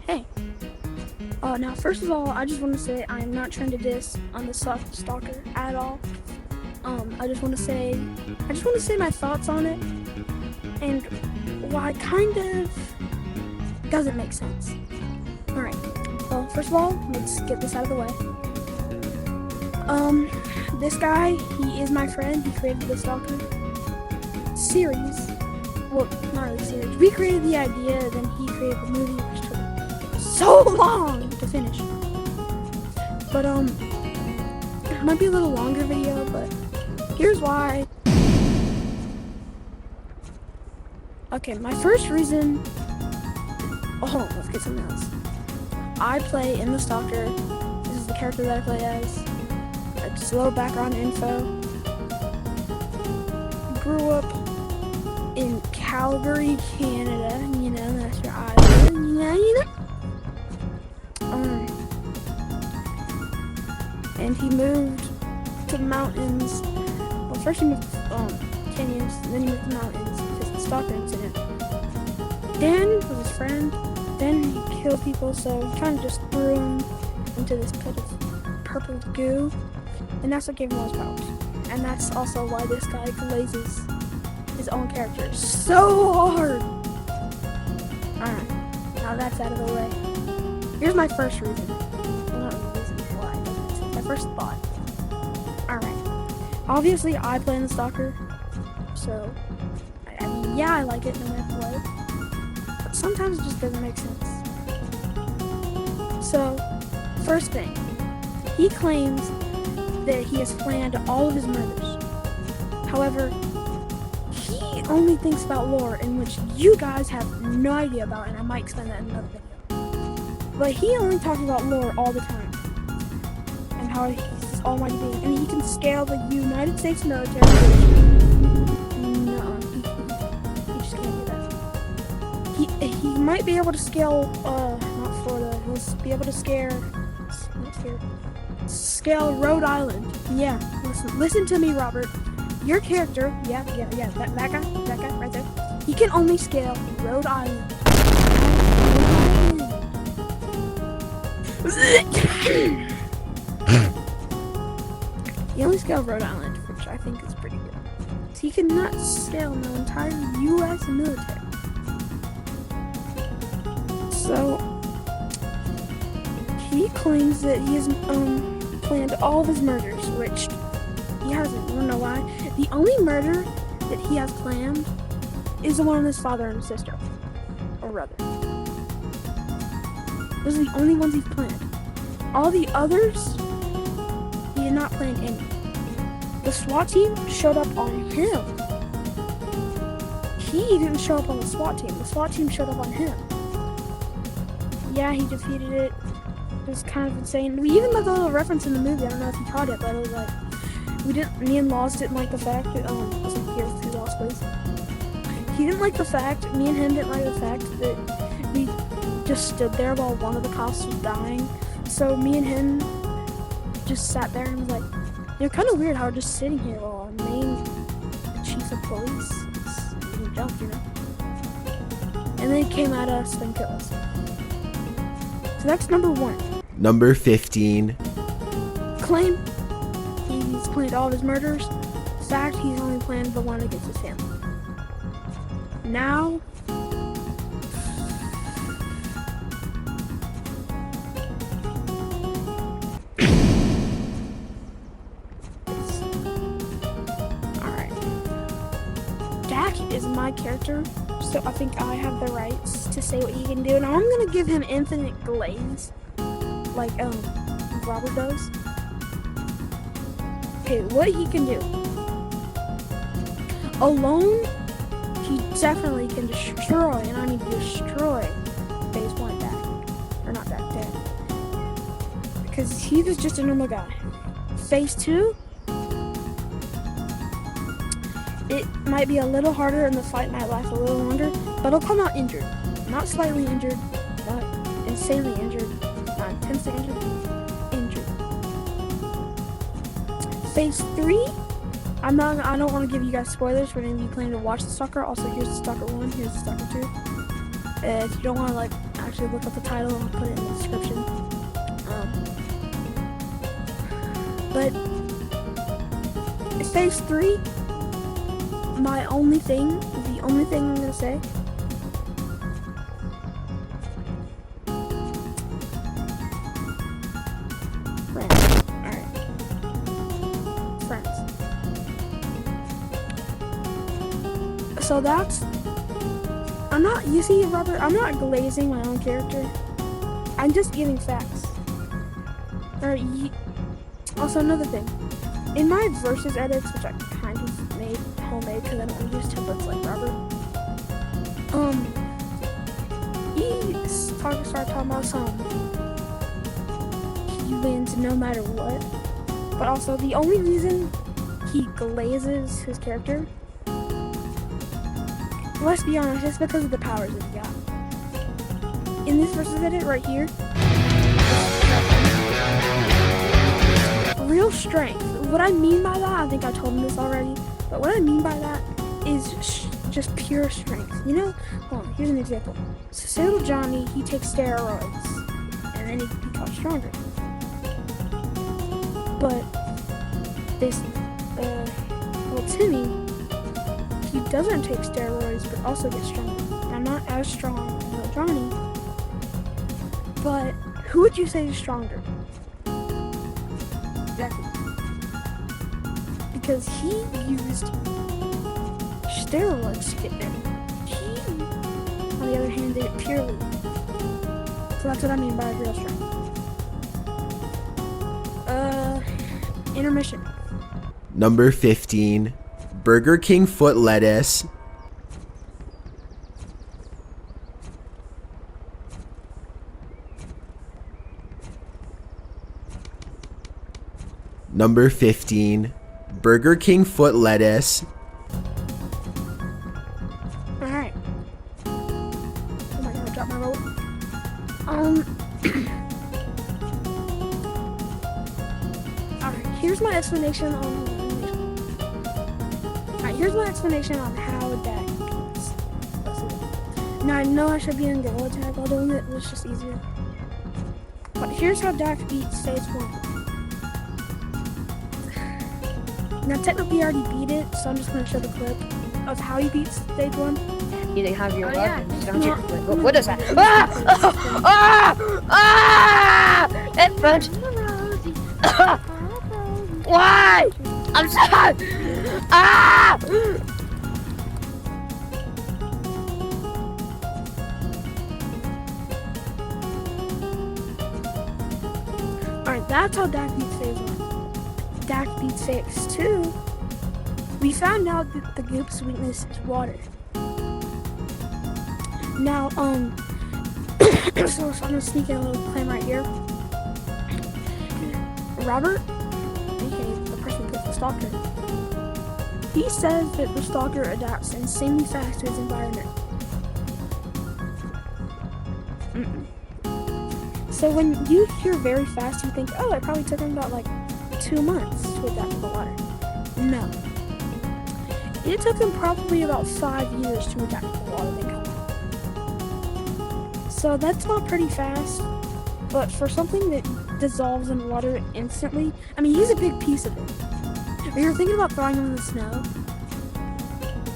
Hey. Now, first of all, I just want to say I am not trying to diss on the stalker at all. I just want to say my thoughts on it and why it kind of doesn't make sense. All right. Well, first of all, let's get this out of the way. This guy, he is my friend. He created the stalker series. Well, not really series. We created the idea, then he created the movie, which took so long to finish. But it might be a little longer video, but here's why. Okay, my first reason. Oh, hold on, let's get something else. I play in the stalker. This is the character that I play as. Just a little background info. Grew up in Calgary, Canada. You know, that's your island. You know. And he moved to the mountains. Well, first he moved to canyons, then he moved to the mountains because of the stalker incident. Dan was his friend. Then he killed people, so he kind of just threw him into this pit of purple goo. And that's what gave him all his powers. And that's also why this guy glazes his own character so hard. Alright, now that's out of the way. Here's my first reason. Well, not the reason why. My first thought. Alright. Obviously, I play in the stalker. So, I mean, yeah, I like it no matter what. But sometimes it just doesn't make sense. So, first thing. He claims that he has planned all of his murders. However, he only thinks about lore in which you guys have no idea about, and I might explain that in another video. But he only talks about lore all the time, and how he's this almighty being, and he can scale the United States military. No, he just can't do that. He might be able to scale, not Florida, he'll be able to scale Rhode Island. Yeah, listen to me, Robert. Your character, yeah, that guy right there. He can only scale Rhode Island. He only scaled Rhode Island, which I think is pretty good. He cannot scale the entire U.S. military. So he claims that he has planned all of his murders, which he hasn't. You wanna know why? The only murder that he has planned is the one on his father and sister, or brother. Those are the only ones he's planned. All the others, he did not plan any. The SWAT team showed up on him. He didn't show up on the SWAT team. The SWAT team showed up on him. Yeah, he defeated it. It was kind of insane. We even left a little reference in the movie. I don't know if you caught it, but it was like, me and Laws didn't like the fact that, here's two Laws, please. Me and him didn't like the fact that we just stood there while one of the cops was dying. So me and him just sat there and was like, kind of weird how we're just sitting here while our main chief of police is being jumped, And then he came at us and killed us. So that's number 1. Number 15. Claim he's planned all of his murders. Fact, he's only planned the one against his family. Now, alright. Dak is my character, so I think I have the rights to say what he can do, and I'm gonna give him infinite glaze, like Robert does. Okay, what he can do. Alone, he definitely can destroy, and I mean destroy, phase 1 Dak. Or not Dak, Dan. Because he was just a normal guy. Phase 2, it might be a little harder and the fight might last a little longer, but he'll come out injured. Not slightly injured, not insanely injured, not intensely injured. Phase 3, I don't want to give you guys spoilers for any of you planning to watch the Stalker. Also, here's the Stalker 1, here's the Stalker 2. If you don't want to actually look up the title, I'll put it in the description. But phase 3, the only thing I'm gonna say, friends. Alright. Friends. So you see, Robert, I'm not glazing my own character. I'm just giving facts. Alright, also another thing. In my versus edits, which I kind of made homemade because I don't use templates like Robert, he started talking about he wins no matter what. But also, the only reason he glazes his character, let's be honest, it's because of the powers that he got. In this versus edit right here, real strength. What I mean by that, I think I told him this already, but what I mean by that is just pure strength. You know, hold on, here's an example. So say little Johnny, he takes steroids, and then he becomes stronger. But this, little Timmy, he doesn't take steroids, but also gets stronger. Now, not as strong as little Johnny, but who would you say is stronger? Exactly. Because he used steroids to get there. He, on the other hand, did it purely. So that's what I mean by real strength. Intermission. Number 15, Burger King foot lettuce. Number 15, Burger King foot lettuce. Alright. Oh my god, I dropped my roll. Alright, here's my explanation on how Dak beats. Now I know I should be in Gorilla Tag while doing it, it's just easier. But here's how Dak beats stage 1. Now, technically, I already beat it, so I'm just going to show the clip of how he beats stage 1. You have your weapons, don't No, you? no, What is that? no, It burns. Why? I'm sorry. Alright, that's how Dak beats stage 1. Dak beats stage 2. We found out that the goop's weakness is water. Now, so I'm gonna sneak in a little claim right here. Robert, aka the person who plays the stalker, he says that the stalker adapts insanely fast to his environment. So when you hear very fast, you think, oh, it probably took him about like 2 months to adapt to the water. No. It took him probably about 5 years to adapt to the water then come out. So that's not pretty fast, but for something that dissolves in water instantly, I mean, he's a big piece of it. We were thinking about throwing him in the snow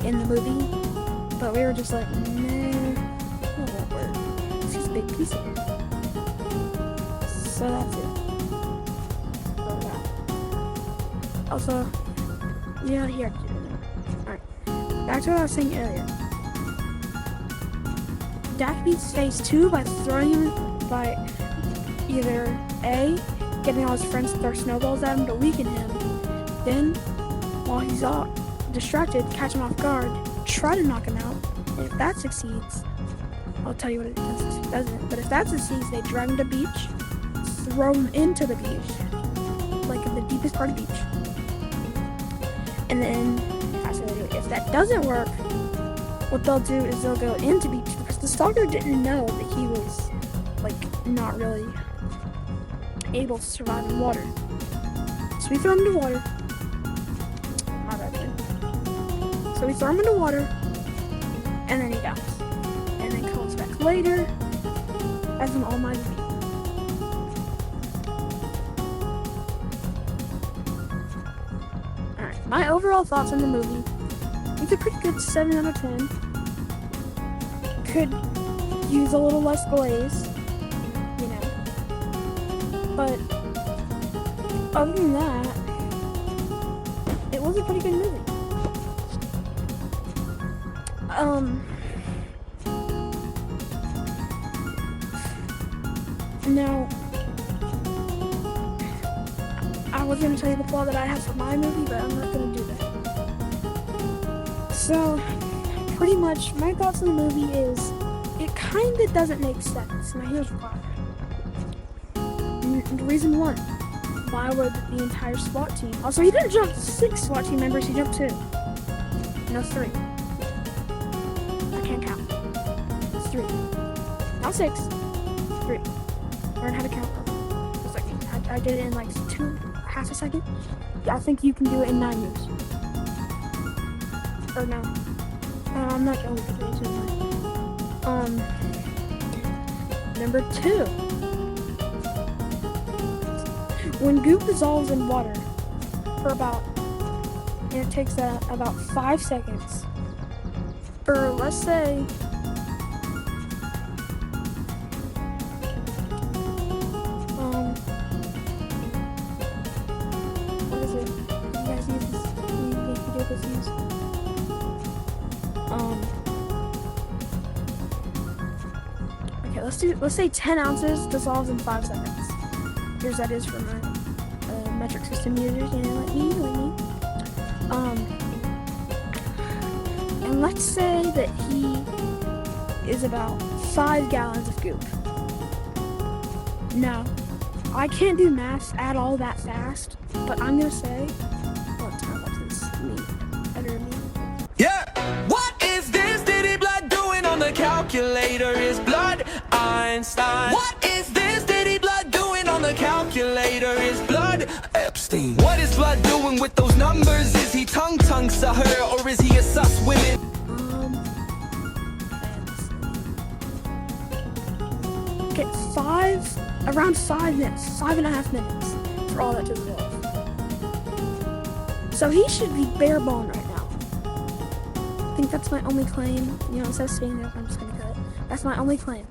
in the movie, but we were just like, nah, that won't work. He's a big piece of it. So that's it. Also, yeah, here. Alright. Back to what I was saying earlier. Dak beats phase 2 by throwing him by either A, getting all his friends to throw snowballs at him to weaken him, then, while he's all distracted, catch him off guard, try to knock him out, and if that succeeds, I'll tell you what it doesn't. But if that succeeds, they drag him to the beach, throw him into the beach, like in the deepest part of the beach. And then, if that doesn't work, what they'll do is they'll go into beach, because the stalker didn't know that he was, like, not really able to survive in water. So we throw him into water. My bad, man. So we throw him into water, and then he dies. And then comes back later, as an almighty being. Alright, my overall thoughts on the movie. It's a pretty good 7 out of 10. Could use a little less glaze, you know. But other than that, it was a pretty good movie. Now, I was gonna tell you the flaw that I have for my movie, but I'm not gonna do that. So, pretty much, my thoughts on the movie is, it kinda doesn't make sense. Now, here's why. The reason one, why would the entire SWAT team? Also, he didn't jump 6 SWAT team members, he jumped 2. No, 3. I can't count. It's 3. Not 6. 3. Learn how to count. It's like, I did it in like half a second. I think you can do it in 9 years. Or no. I'm not going with the number 2. When goop dissolves in water for it takes about 5 seconds. For let's say what is it? You guys use this? You get this use? Okay, let's say 10 ounces dissolves in 5 seconds. Here's that is for my metric system users, you know, like me. And let's say that he is about 5 gallons of goop. Now, I can't do math at all that fast, but I'm gonna say, what time was this? Better me. Yeah! What is this Diddy blood doing on the calculator? Is blood Einstein? What is this Diddy blood doing on the calculator? Is blood Epstein? What is blood doing with those numbers? Is he tongue to her, or is he a sus women? Okay, around 5 minutes, 5.5 minutes for all that to resolve. So he should be bare bone right now. I think that's my only claim. You know, instead of staying there, I'm just gonna cut it. That's my only claim.